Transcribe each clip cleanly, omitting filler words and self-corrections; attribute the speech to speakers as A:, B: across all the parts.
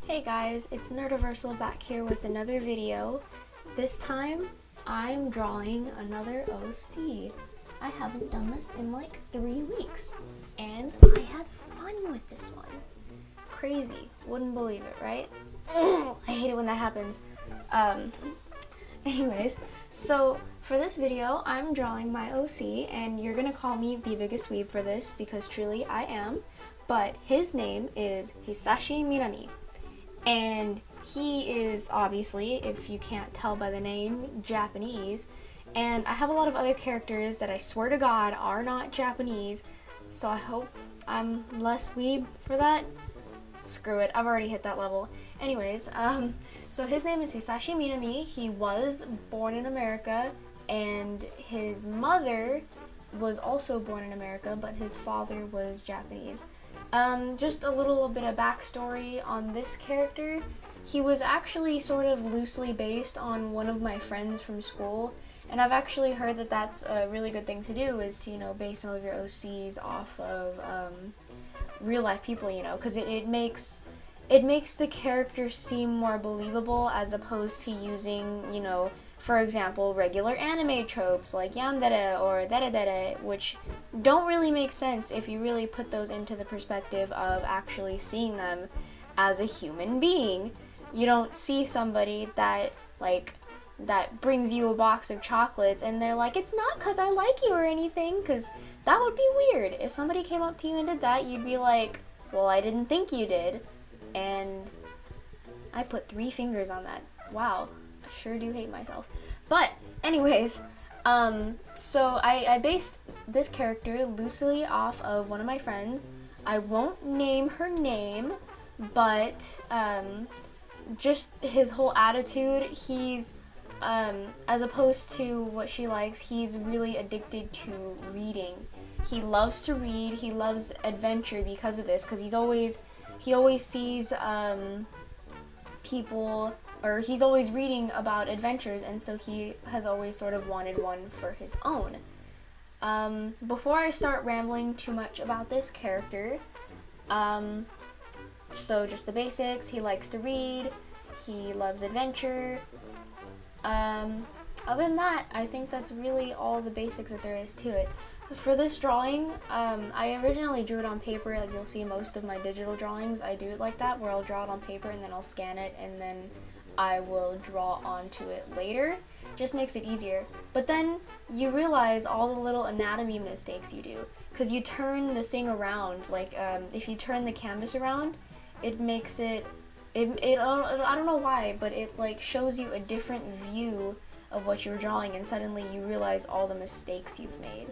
A: Hey guys, it's Nerdiversal back here with another video. This time, I'm drawing another OC. I haven't done this in like 3 weeks, and I had fun with this one. Crazy, wouldn't believe it, right? I hate it when that happens. Anyways, so for this video, I'm drawing my OC, and you're gonna call me the biggest weeb for this because truly I am, but his name is Hisashi Minami. And he is obviously, if you can't tell by the name, Japanese. And I have a lot of other characters that I swear to God are not Japanese, so I hope I'm less weeb for that. Screw it, I've already hit that level. Anyways, so his name is Hisashi Minami. He was born in America, and his mother was also born in America, but his father was Japanese. Just a little bit of backstory on this character. He was actually sort of loosely based on one of my friends from school, and I've actually heard that that's a really good thing to do, is to, you know, base some of your OCs off of real life people, you know, because it makes the character seem more believable as opposed to using, you know, for example, regular anime tropes like yandere or dere, which don't really make sense if you really put those into the perspective of actually seeing them as a human being. You don't see somebody that brings you a box of chocolates and they're like, it's not because I like you or anything, because that would be weird. If somebody came up to you and did that, you'd be like, well, I didn't think you did. And I put 3 fingers on that. Wow. I sure do hate myself. But anyways, so I based this character loosely off of one of my friends. I won't name her name, but just his whole attitude, he's as opposed to what she likes, he's really addicted to reading. He loves to read, he loves adventure because of this, because he always sees people, or he's always reading about adventures, and so he has always sort of wanted one for his own. Before I start rambling too much about this character, so just the basics: he likes to read, he loves adventure. Other than that, I think that's really all the basics that there is to it. So for this drawing, I originally drew it on paper. As you'll see, most of my digital drawings, I do it like that, where I'll draw it on paper and then I'll scan it and then I will draw onto it later. Just makes it easier. But then you realize all the little anatomy mistakes you do, because you turn the thing around. Like if you turn the canvas around, it makes it I don't know why, but it like shows you a different view of what you're drawing, and suddenly you realize all the mistakes you've made.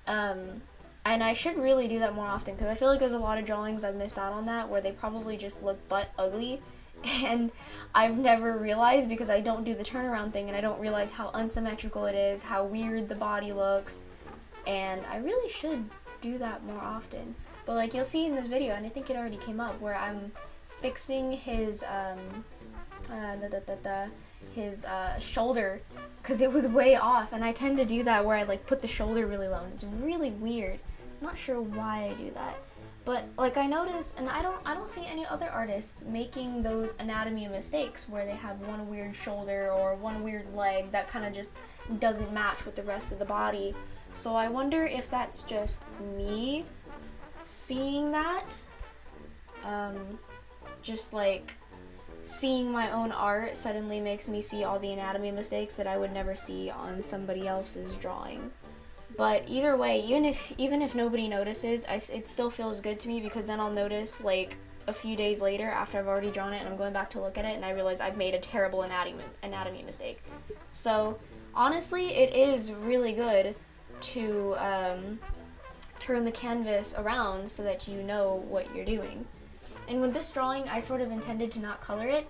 A: And I should really do that more often, because I feel like there's a lot of drawings I've missed out on that, where they probably just look butt ugly, and I've never realized because I don't do the turnaround thing, and I don't realize how unsymmetrical it is, how weird the body looks, and I really should do that more often. But like you'll see in this video, and I think it already came up, where I'm fixing his shoulder, because it was way off, and I tend to do that where I like put the shoulder really low, and it's really weird. I'm not sure why I do that, but like I notice, and I don't see any other artists making those anatomy mistakes where they have one weird shoulder or one weird leg that kind of just doesn't match with the rest of the body. So I wonder if that's just me seeing that, just like seeing my own art suddenly makes me see all the anatomy mistakes that I would never see on somebody else's drawing. But either way, even if nobody notices, it still feels good to me, because then I'll notice like a few days later after I've already drawn it and I'm going back to look at it, and I realize I've made a terrible anatomy mistake. So honestly, it is really good to turn the canvas around so that you know what you're doing. And with this drawing, I sort of intended to not color it,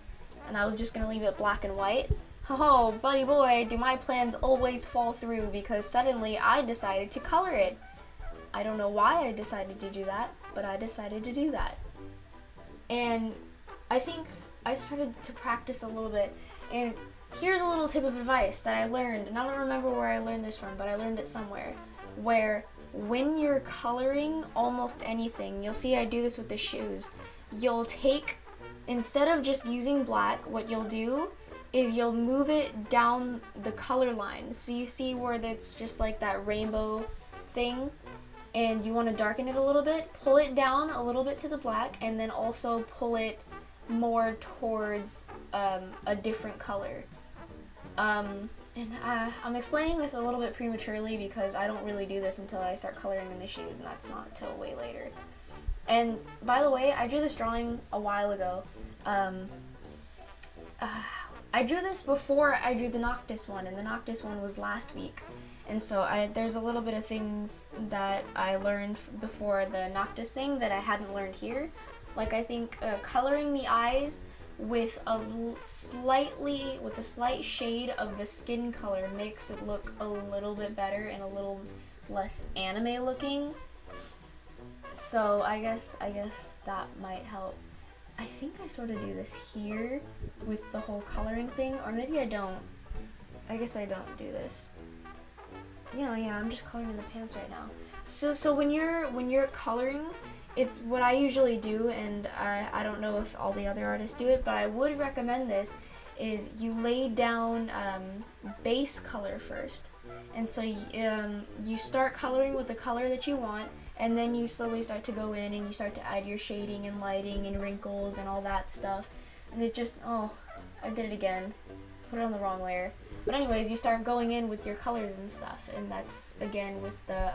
A: and I was just going to leave it black and white. Oh, buddy boy, do my plans always fall through, because suddenly I decided to color it. I don't know why I decided to do that, but I decided to do that. And I think I started to practice a little bit, and here's a little tip of advice that I learned, and I don't remember where I learned this from, but I learned it somewhere, where when you're coloring almost anything, you'll see I do this with the shoes, you'll take instead of just using black, what you'll do is you'll move it down the color line. So you see where that's just like that rainbow thing, and you want to darken it a little bit, pull it down a little bit to the black, and then also pull it more towards a different color. And I'm explaining this a little bit prematurely because I don't really do this until I start coloring in the shoes, and that's not till way later. And by the way, I drew this drawing a while ago. I drew this before I drew the Noctis one, and the Noctis one was last week. And so there's a little bit of things that I learned before the Noctis thing that I hadn't learned here. Like, I think coloring the eyes with a slight shade of the skin color makes it look a little bit better and a little less anime looking. So I guess that might help. I think I sort of do this here with the whole coloring thing, or maybe I don't. I guess I don't do this. Yeah, I'm just coloring in the pants right now. So when you're coloring, it's what I usually do, and I don't know if all the other artists do it, but I would recommend this, is you lay down base color first. And so you start coloring with the color that you want, and then you slowly start to go in and you start to add your shading and lighting and wrinkles and all that stuff. And it just, oh, I did it again. Put it on the wrong layer. But anyways, you start going in with your colors and stuff, and that's, again, with the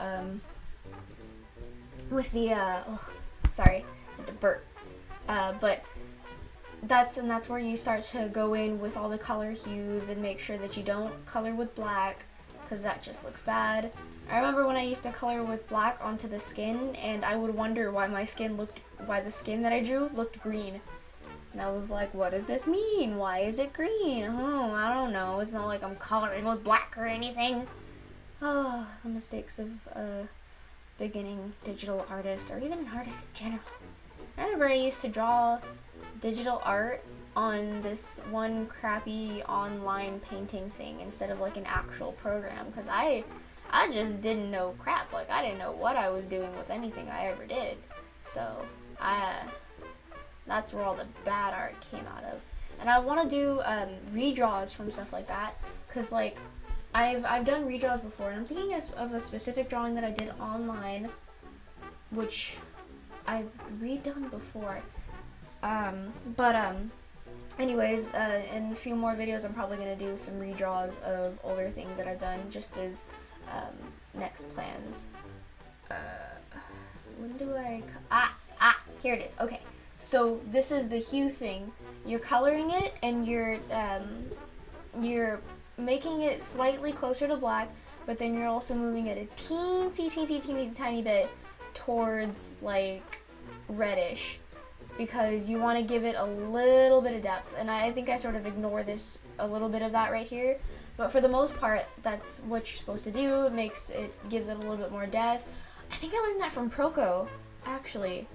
A: sorry, I had to burp. But that's where you start to go in with all the color hues and make sure that you don't color with black, because that just looks bad. I remember when I used to color with black onto the skin, and I would wonder why the skin that I drew looked green. And I was like, what does this mean? Why is it green? Oh, I don't know. It's not like I'm coloring with black or anything. Oh, the mistakes of a beginning digital artist, or even an artist in general. I remember I used to draw digital art on this one crappy online painting thing instead of like an actual program, because I just didn't know crap. Like, I didn't know what I was doing with anything I ever did. So that's where all the bad art came out of. And I want to do redraws from stuff like that, because like I've done redraws before, and I'm thinking of a specific drawing that I did online, which I've redone before. Anyways, in a few more videos, I'm probably going to do some redraws of older things that I've done, just as next plans. When do I... here it is. Okay, so this is the hue thing. You're coloring it, and you're making it slightly closer to black, but then you're also moving it a teeny tiny bit towards, like, reddish, because you want to give it a little bit of depth. And I think I sort of ignore this, a little bit of that right here, but for the most part, that's what you're supposed to do. It gives it a little bit more depth. I think I learned that from Proko, actually.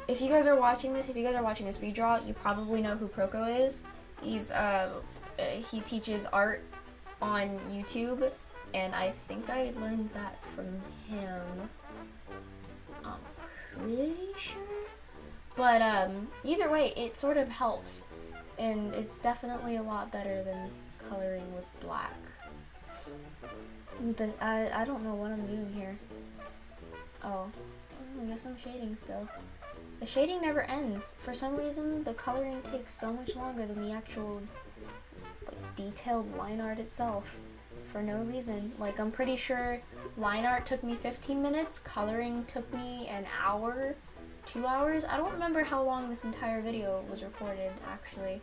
A: If you guys are watching this redraw, you probably know who Proko is. He teaches art on YouTube, and I think I learned that from him. I'm pretty sure. But either way, it sort of helps, and it's definitely a lot better than coloring with black. I don't know what I'm doing here. Oh, I guess I'm shading still. The shading never ends. For some reason, the coloring takes so much longer than the actual, like, detailed line art itself. For no reason. Like, I'm pretty sure line art took me 15 minutes, coloring took me an hour, 2 hours. I don't remember how long this entire video was recorded, actually.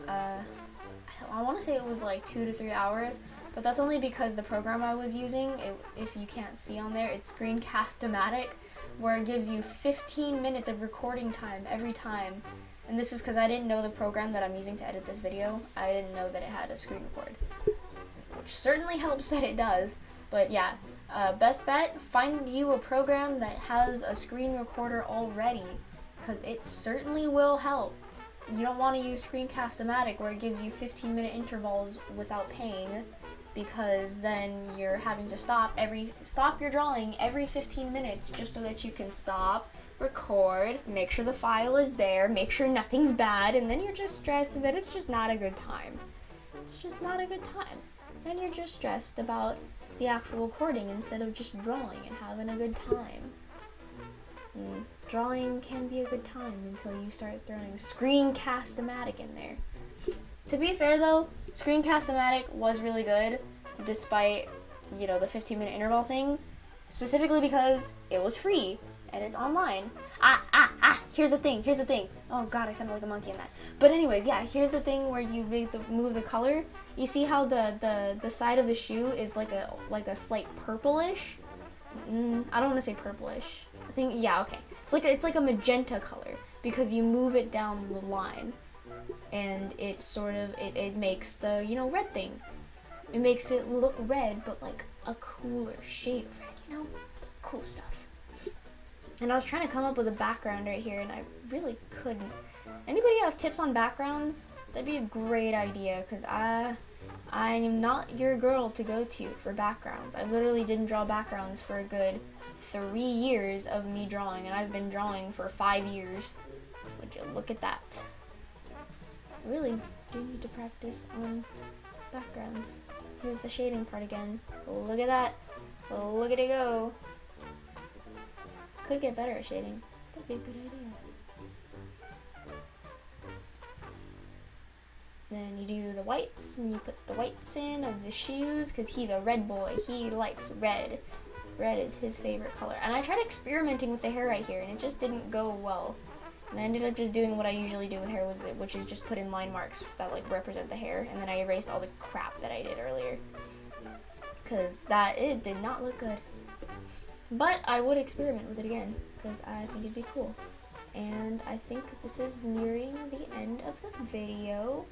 A: I want to say it was like 2 to 3 hours, but that's only because the program I was using, if you can't see on there, it's Screencast-O-Matic, where it gives you 15 minutes of recording time every time. And this is because I didn't know the program that I'm using to edit this video. I didn't know that it had a screen record, which certainly helps that it does. But yeah, best bet, find you a program that has a screen recorder already, because it certainly will help. You don't want to use Screencast-O-Matic, where it gives you 15-minute intervals without paying, because then you're having to stop your drawing every 15 minutes just so that you can stop, record, make sure the file is there, make sure nothing's bad, and then you're just stressed, and then it's just not a good time. It's just not a good time. Then you're just stressed about the actual recording instead of just drawing and having a good time. And drawing can be a good time until you start throwing Screencast-O-Matic in there. To be fair though, Screencast-O-Matic was really good, despite, you know, the 15-minute interval thing, specifically because it was free and it's online. Here's the thing. Oh god, I sounded like a monkey in that. But anyways, yeah, here's the thing where you move the color. You see how the side of the shoe is like a slight purplish? I don't want to say purplish. I think, yeah, okay. It's like a magenta color because you move it down the line. And it sort of, it makes the, you know, red thing. It makes it look red, but like a cooler shade of red, you know? Cool stuff. And I was trying to come up with a background right here, and I really couldn't. Anybody have tips on backgrounds? That'd be a great idea, because I am not your girl to go to for backgrounds. I literally didn't draw backgrounds for a good 3 years of me drawing, and I've been drawing for 5 years. Would you look at that? I really do need to practice on backgrounds. Here's the shading part again. Look at that. Look at it go. Could get better at shading. That'd be a good idea. Then you do the whites, and you put the whites in of the shoes, because he's a red boy. He likes red. Red is his favorite color. And I tried experimenting with the hair right here, and it just didn't go well. And I ended up just doing what I usually do with hair, which is just put in line marks that like represent the hair, and then I erased all the crap that I did earlier. Because it did not look good. But I would experiment with it again, because I think it'd be cool. And I think this is nearing the end of the video.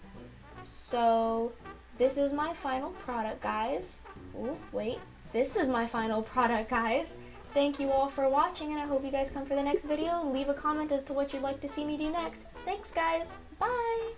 A: So, this is my final product, guys. Oh, wait. This is my final product, guys. Thank you all for watching, and I hope you guys come for the next video. Leave a comment as to what you'd like to see me do next. Thanks, guys. Bye!